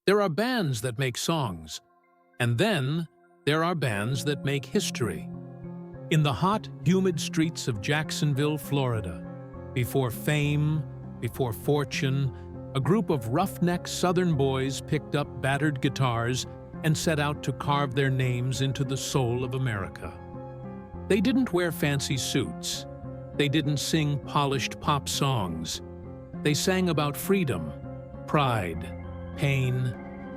There are bands that make songs, and then there are bands that make history. In the hot, humid streets of Jacksonville, Florida, before fame, before fortune, a group of roughneck Southern boys picked up battered guitars and set out to carve their names into the soul of America. They didn't wear fancy suits. They didn't sing polished pop songs. They sang about freedom, pride, pain,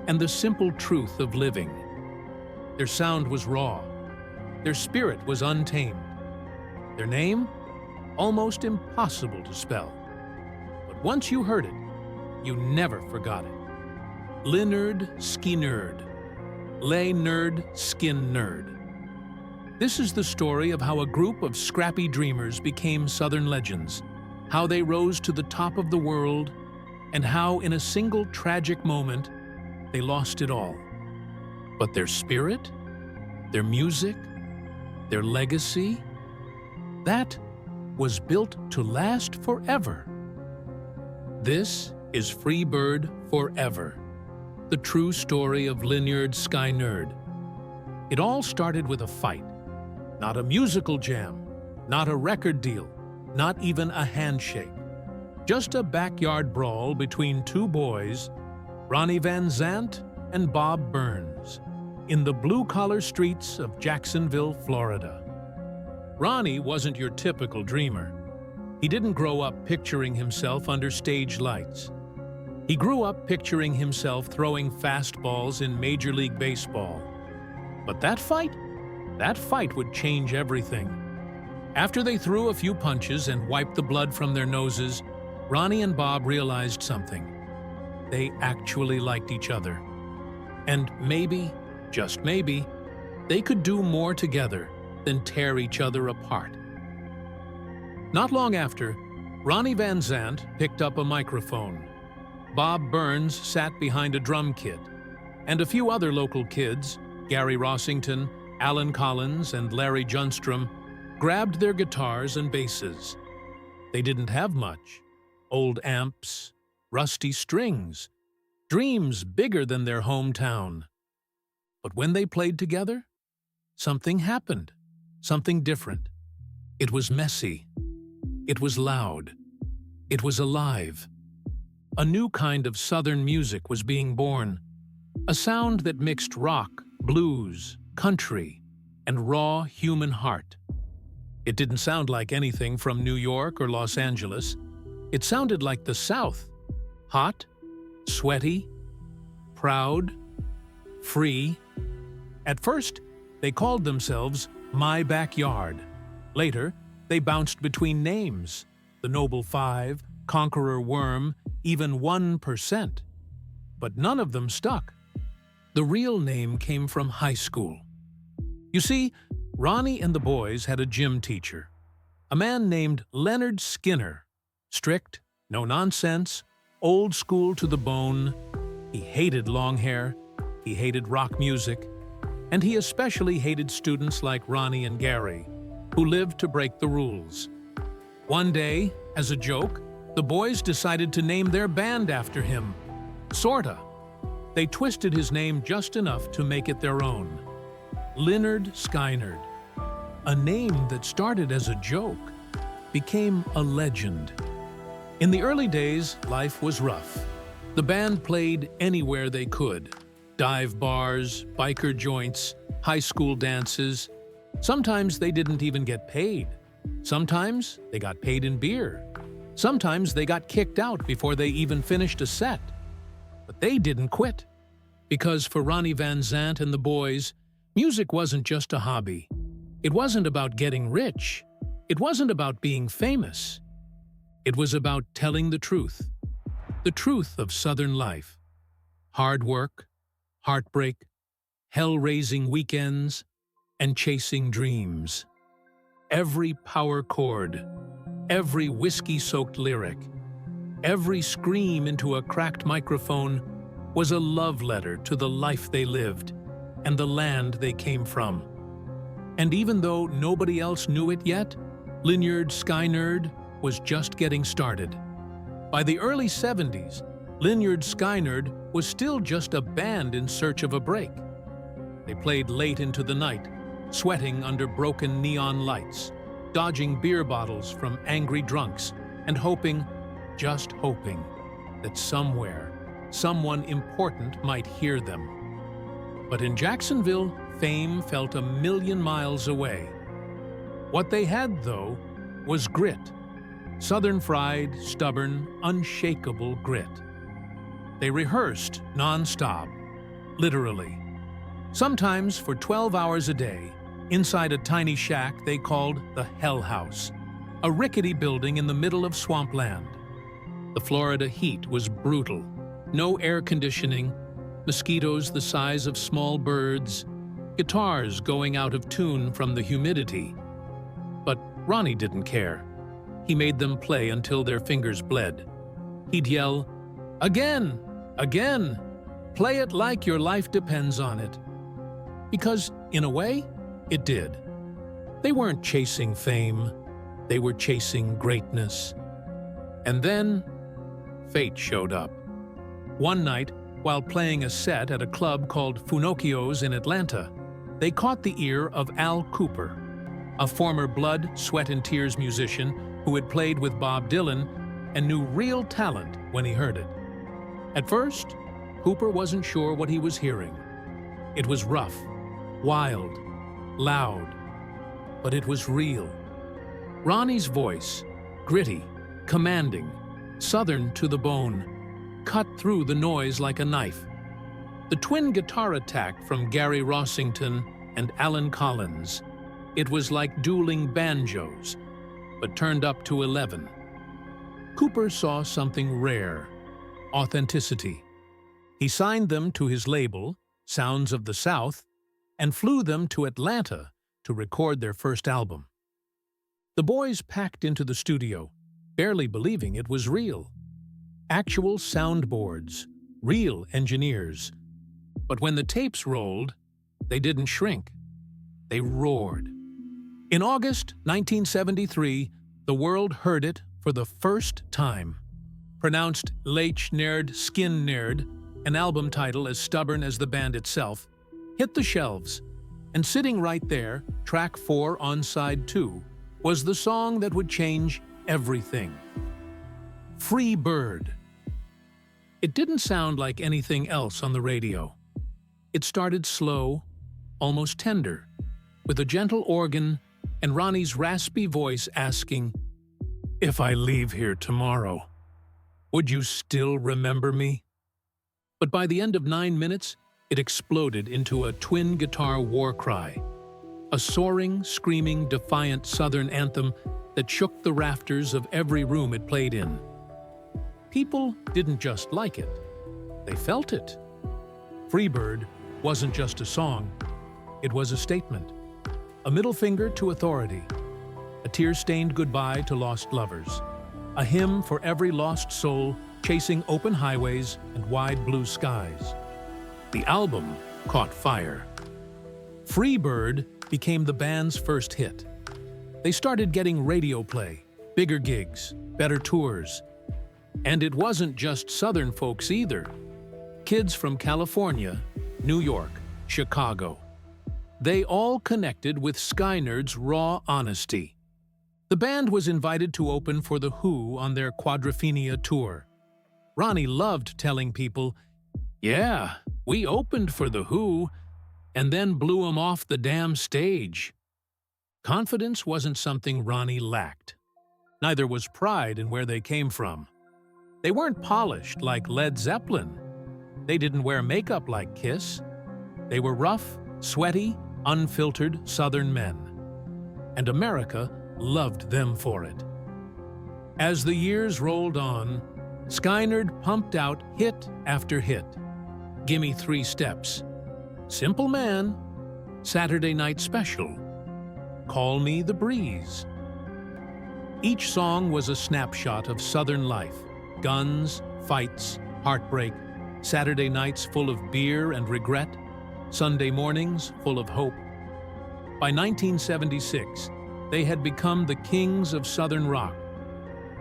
and the simple truth of living. Their sound was raw. Their spirit was untamed. Their name? Almost impossible to spell. But once you heard it, you never forgot it. Lynyrd Skynyrd. Lay nerd, skin nerd. This is the story of how a group of scrappy dreamers became Southern legends, how they rose to the top of the world, and how in a single tragic moment, they lost it all. But their spirit, their music, their legacy, that was built to last forever. This is Freebird Forever, the true story of Lynyrd Skynyrd. It all started with a fight, not a musical jam, not a record deal, not even a handshake. Just a backyard brawl between two boys, Ronnie Van Zant and Bob Burns, in the blue-collar streets of Jacksonville, Florida. Ronnie wasn't your typical dreamer. He didn't grow up picturing himself under stage lights. He grew up picturing himself throwing fastballs in Major League Baseball. But that fight would change everything. After they threw a few punches and wiped the blood from their noses, Ronnie and Bob realized something. They actually liked each other. And maybe, just maybe, they could do more together than tear each other apart. Not long after, Ronnie Van Zant picked up a microphone. Bob Burns sat behind a drum kit, and a few other local kids, Gary Rossington, Alan Collins, and Larry Junstrom, grabbed their guitars and basses. They didn't have much. Old amps, rusty strings, dreams bigger than their hometown. But when they played together, something happened, something different. It was messy. It was loud. It was alive. A new kind of Southern music was being born, a sound that mixed rock, blues, country, and raw human heart. It didn't sound like anything from New York or Los Angeles. It sounded like the South, hot, sweaty, proud, free. At first, they called themselves My Backyard. Later, they bounced between names, the Noble Five, Conqueror Worm, even 1%. But none of them stuck. The real name came from high school. You see, Ronnie and the boys had a gym teacher, a man named Lynyrd Skynyrd. Strict, no nonsense, old school to the bone. He hated long hair, he hated rock music, and he especially hated students like Ronnie and Gary, who lived to break the rules. One day, as a joke, the boys decided to name their band after him. Sorta. They twisted his name just enough to make it their own. Lynyrd Skynyrd. A name that started as a joke became a legend. In the early days, life was rough. The band played anywhere they could. Dive bars, biker joints, high school dances. Sometimes they didn't even get paid. Sometimes they got paid in beer. Sometimes they got kicked out before they even finished a set. But they didn't quit. Because for Ronnie Van Zant and the boys, music wasn't just a hobby. It wasn't about getting rich. It wasn't about being famous. It was about telling the truth of Southern life. Hard work, heartbreak, hell-raising weekends, and chasing dreams. Every power chord, every whiskey-soaked lyric, every scream into a cracked microphone was a love letter to the life they lived and the land they came from. And even though nobody else knew it yet, Lynyrd Skynyrd was just getting started. By the early 70s, Lynyrd Skynyrd was still just a band in search of a break. They played late into the night, sweating under broken neon lights, dodging beer bottles from angry drunks, and hoping, just hoping, that somewhere, someone important might hear them. But in Jacksonville, fame felt a million miles away. What they had, though, was grit. Southern-fried, stubborn, unshakable grit. They rehearsed non-stop, literally. Sometimes for 12 hours a day, inside a tiny shack they called the Hell House, a rickety building in the middle of swampland. The Florida heat was brutal. No air conditioning, mosquitoes the size of small birds, guitars going out of tune from the humidity. But Ronnie didn't care. He made them play until their fingers bled. He'd yell, "Again! Again! Play it like your life depends on it." Because, in a way, it did. They weren't chasing fame. They were chasing greatness. And then, fate showed up. One night, while playing a set at a club called Funocchio's in Atlanta, they caught the ear of Al Kooper, a former Blood, Sweat and Tears musician who had played with Bob Dylan and knew real talent when he heard it. At first, Cooper wasn't sure what he was hearing. It was rough, wild, loud, but it was real. Ronnie's voice, gritty, commanding, southern to the bone, cut through the noise like a knife. The twin guitar attack from Gary Rossington and Alan Collins. It was like dueling banjos, but turned up to 11. Cooper saw something rare, authenticity. He signed them to his label, Sounds of the South, and flew them to Atlanta to record their first album. The boys packed into the studio, barely believing it was real. Actual soundboards, real engineers. But when the tapes rolled, they didn't shrink. They roared. In August 1973, the world heard it for the first time. Pronounced Lech Nerd Skin Nerd, an album title as stubborn as the band itself, hit the shelves. And sitting right there, track 4 on side 2, was the song that would change everything. Free Bird. It didn't sound like anything else on the radio. It started slow, almost tender, with a gentle organ and Ronnie's raspy voice asking, "If I leave here tomorrow, would you still remember me?" But by the end of 9 minutes, it exploded into a twin guitar war cry, a soaring, screaming, defiant Southern anthem that shook the rafters of every room it played in. People didn't just like it, they felt it. Freebird wasn't just a song, it was a statement. A middle finger to authority, a tear-stained goodbye to lost lovers, a hymn for every lost soul chasing open highways and wide blue skies. The album caught fire. Freebird became the band's first hit. They started getting radio play, bigger gigs, better tours. And it wasn't just Southern folks either. Kids from California, New York, Chicago. They all connected with Skynyrd's raw honesty. The band was invited to open for The Who on their Quadrophenia tour. Ronnie loved telling people, "Yeah, we opened for The Who, and then blew 'em off the damn stage." Confidence wasn't something Ronnie lacked. Neither was pride in where they came from. They weren't polished like Led Zeppelin. They didn't wear makeup like Kiss. They were rough, sweaty, unfiltered Southern men. And America loved them for it. As the years rolled on, Skynyrd pumped out hit after hit. Gimme 3 Steps, Simple Man, Saturday Night Special, Call Me the Breeze. Each song was a snapshot of Southern life. Guns, fights, heartbreak, Saturday nights full of beer and regret, Sunday mornings full of hope. By 1976, they had become the kings of Southern rock,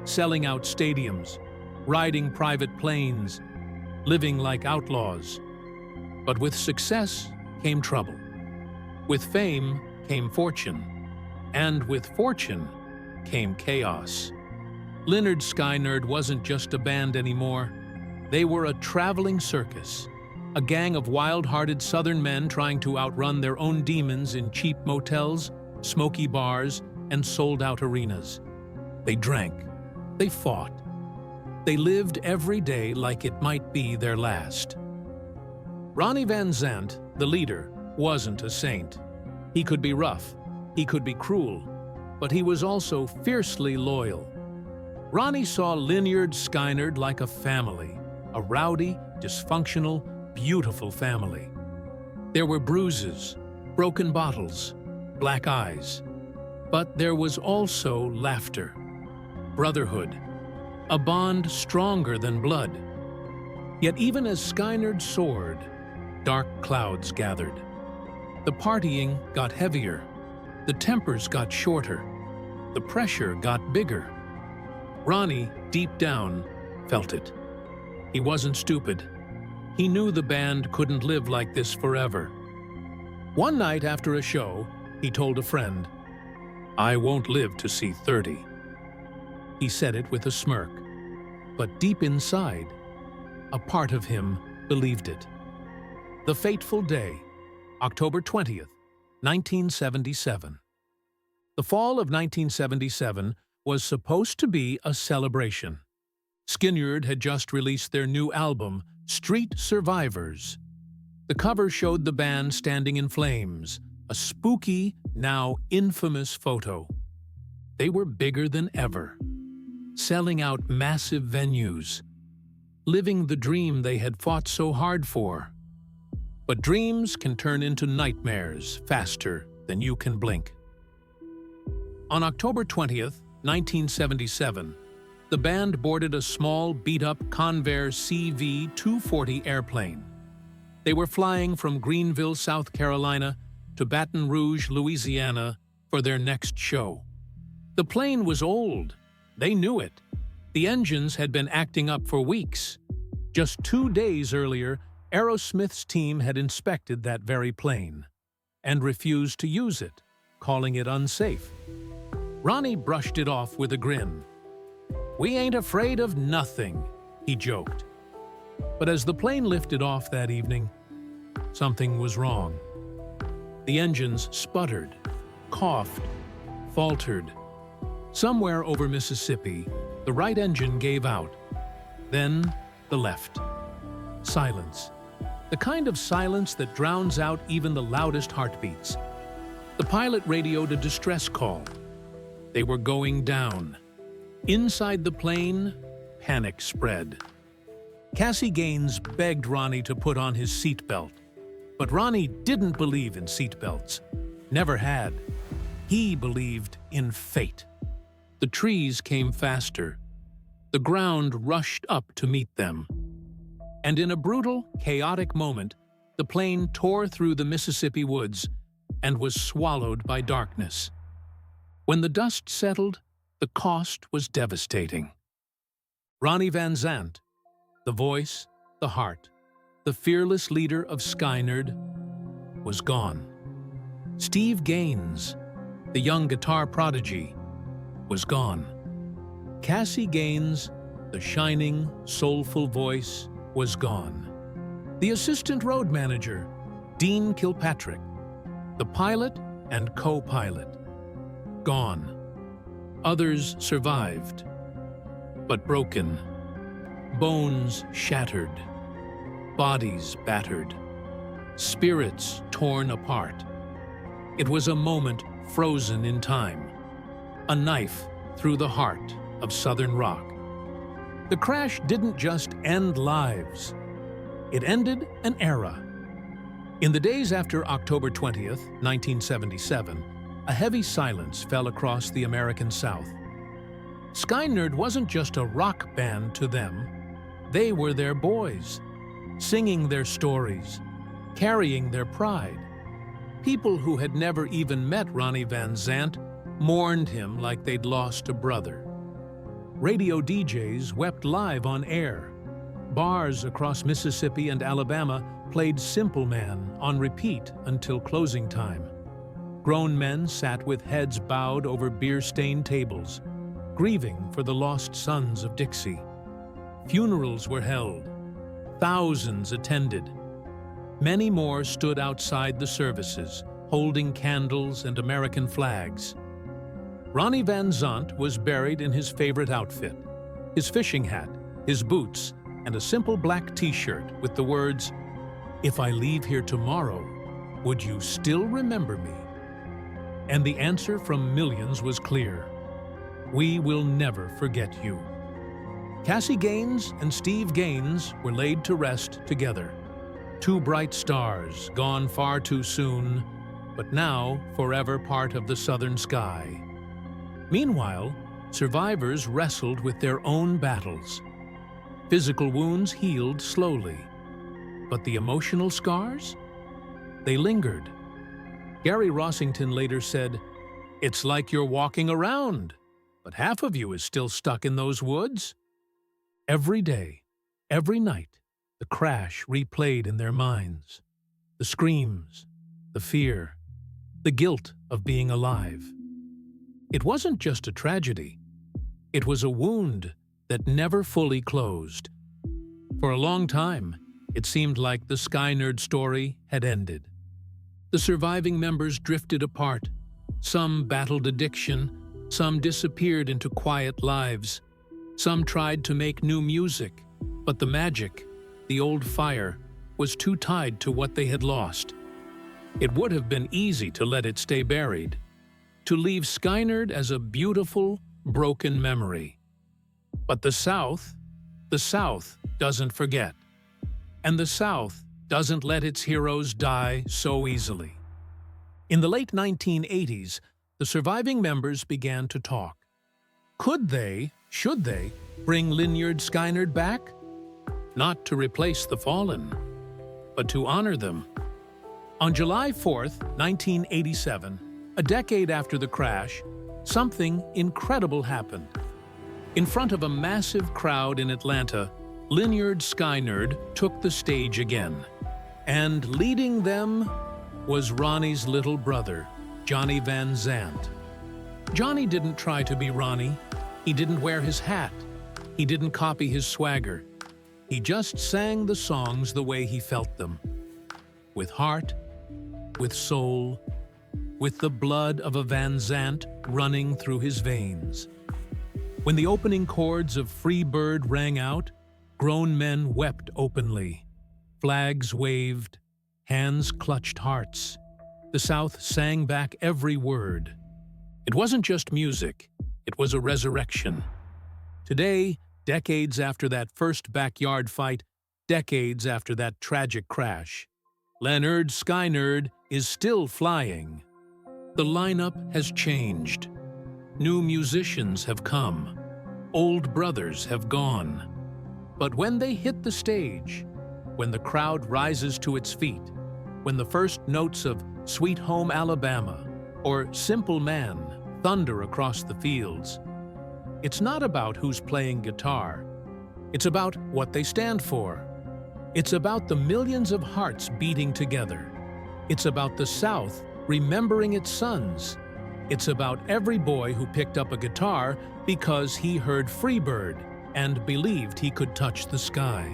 selling out stadiums, riding private planes, living like outlaws. But with success came trouble. With fame came fortune. And with fortune came chaos. Lynyrd Skynyrd wasn't just a band anymore. They were a traveling circus, a gang of wild-hearted Southern men trying to outrun their own demons in cheap motels, smoky bars, and sold-out arenas. They drank. They fought. They lived every day like it might be their last. Ronnie Van Zant, the leader, wasn't a saint. He could be rough. He could be cruel. But he was also fiercely loyal. Ronnie saw Lynyrd Skynyrd like a family, a rowdy, dysfunctional, beautiful family. There were bruises, broken bottles, black eyes. But there was also laughter, brotherhood, a bond stronger than blood. Yet even as Skynyrd soared, dark clouds gathered. The partying got heavier. The tempers got shorter. The pressure got bigger. Ronnie, deep down, felt it. He wasn't stupid. He knew the band couldn't live like this forever. One night after a show, he told a friend, "I won't live to see 30. He said it with a smirk, but deep inside, a part of him believed it. The fateful day, October 20th, 1977. The fall of 1977 was supposed to be a celebration. Skynyrd had just released their new album, Street Survivors. The cover showed the band standing in flames, a spooky, now infamous photo. They were bigger than ever, selling out massive venues, living the dream they had fought so hard for. But dreams can turn into nightmares faster than you can blink. On October 20th, 1977, the band boarded a small, beat-up Convair CV-240 airplane. They were flying from Greenville, South Carolina, to Baton Rouge, Louisiana, for their next show. The plane was old. They knew it. The engines had been acting up for weeks. Just 2 days earlier, Aerosmith's team had inspected that very plane and refused to use it, calling it unsafe. Ronnie brushed it off with a grin. "We ain't afraid of nothing," he joked. But as the plane lifted off that evening, something was wrong. The engines sputtered, coughed, faltered. Somewhere over Mississippi, the right engine gave out. Then the left. Silence. The kind of silence that drowns out even the loudest heartbeats. The pilot radioed a distress call. They were going down. Inside the plane, panic spread. Cassie Gaines begged Ronnie to put on his seatbelt. But Ronnie didn't believe in seatbelts. Never had. He believed in fate. The trees came faster. The ground rushed up to meet them. And in a brutal, chaotic moment, the plane tore through the Mississippi woods and was swallowed by darkness. When the dust settled, the cost was devastating. Ronnie Van Zant, the voice, the heart, the fearless leader of Skynyrd, was gone. Steve Gaines, the young guitar prodigy, was gone. Cassie Gaines, the shining, soulful voice, was gone. The assistant road manager, Dean Kilpatrick, the pilot and co-pilot, gone. Others survived, but broken. Bones shattered, bodies battered, spirits torn apart. It was a moment frozen in time, a knife through the heart of Southern rock. The crash didn't just end lives, it ended an era. In the days after October 20th, 1977, a heavy silence fell across the American South. Skynyrd wasn't just a rock band to them. They were their boys, singing their stories, carrying their pride. People who had never even met Ronnie Van Zant mourned him like they'd lost a brother. Radio DJs wept live on air. Bars across Mississippi and Alabama played Simple Man on repeat until closing time. Grown men sat with heads bowed over beer-stained tables, grieving for the lost sons of Dixie. Funerals were held. Thousands attended. Many more stood outside the services, holding candles and American flags. Ronnie Van Zant was buried in his favorite outfit, his fishing hat, his boots, and a simple black t-shirt with the words, "If I leave here tomorrow, would you still remember me?" And the answer from millions was clear. We will never forget you. Cassie Gaines and Steve Gaines were laid to rest together. Two bright stars, gone far too soon, but now forever part of the southern sky. Meanwhile, survivors wrestled with their own battles. Physical wounds healed slowly, but the emotional scars? They lingered. Gary Rossington later said, "It's like you're walking around, but half of you is still stuck in those woods." Every day, every night, the crash replayed in their minds. The screams, the fear, the guilt of being alive. It wasn't just a tragedy. It was a wound that never fully closed. For a long time, it seemed like the Sky Nerd story had ended. The surviving members drifted apart. Some battled addiction, some disappeared into quiet lives. Some tried to make new music, but the magic, the old fire, was too tied to what they had lost. It would have been easy to let it stay buried, to leave Skynyrd as a beautiful, broken memory. But the South doesn't forget. And the South doesn't let its heroes die so easily. In the late 1980s, the surviving members began to talk. Should they, bring Lynyrd Skynyrd back? Not to replace the fallen, but to honor them. On July 4th, 1987, a decade after the crash, something incredible happened. In front of a massive crowd in Atlanta, Lynyrd Skynyrd took the stage again. And leading them was Ronnie's little brother, Johnny Van Zant. Johnny didn't try to be Ronnie. He didn't wear his hat. He didn't copy his swagger. He just sang the songs the way he felt them. With heart, with soul, with the blood of a Van Zant running through his veins. When the opening chords of Free Bird rang out, grown men wept openly. Flags waved, hands clutched hearts. The South sang back every word. It wasn't just music, it was a resurrection. Today, decades after that first backyard fight, decades after that tragic crash, Lynyrd Skynyrd is still flying. The lineup has changed. New musicians have come. Old brothers have gone. But when they hit the stage, when the crowd rises to its feet, when the first notes of Sweet Home Alabama or Simple Man thunder across the fields, it's not about who's playing guitar. It's about what they stand for. It's about the millions of hearts beating together. It's about the South remembering its sons. It's about every boy who picked up a guitar because he heard Freebird and believed he could touch the sky.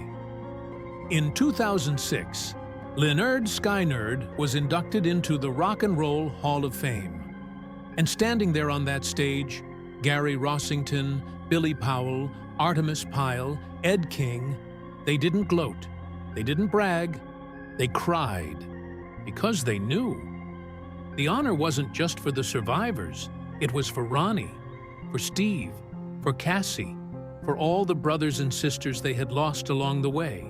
In 2006, Lynyrd Skynyrd was inducted into the Rock and Roll Hall of Fame. And standing there on that stage, Gary Rossington, Billy Powell, Artemis Pyle, Ed King, they didn't gloat, they didn't brag, they cried, because they knew. The honor wasn't just for the survivors, it was for Ronnie, for Steve, for Cassie, for all the brothers and sisters they had lost along the way.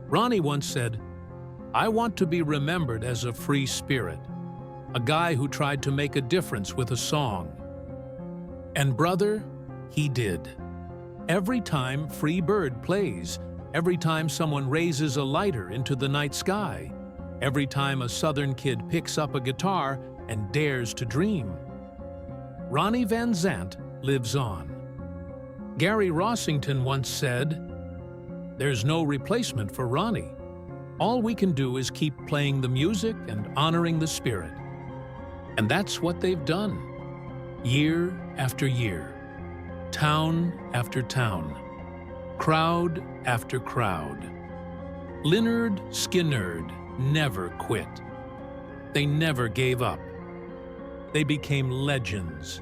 Ronnie once said, "I want to be remembered as a free spirit, a guy who tried to make a difference with a song." And brother, he did. Every time Free Bird plays, every time someone raises a lighter into the night sky, every time a Southern kid picks up a guitar and dares to dream, Ronnie Van Zant lives on. Gary Rossington once said, There's no replacement for Ronnie. All we can do is keep playing the music and honoring the spirit. And that's what they've done. Year after year. Town after town. Crowd after crowd. Lynyrd Skynyrd never quit. They never gave up. They became legends.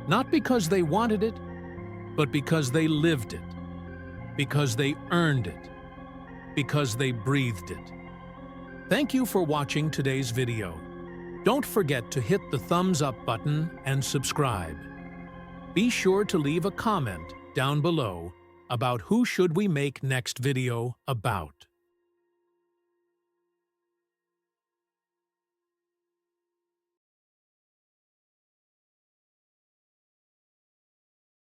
Not because they wanted it, but because they lived it. Because they earned it. Because they breathed it. Thank you for watching today's video. Don't forget to hit the thumbs up button and subscribe. Be sure to leave a comment down below about who should we make next video about.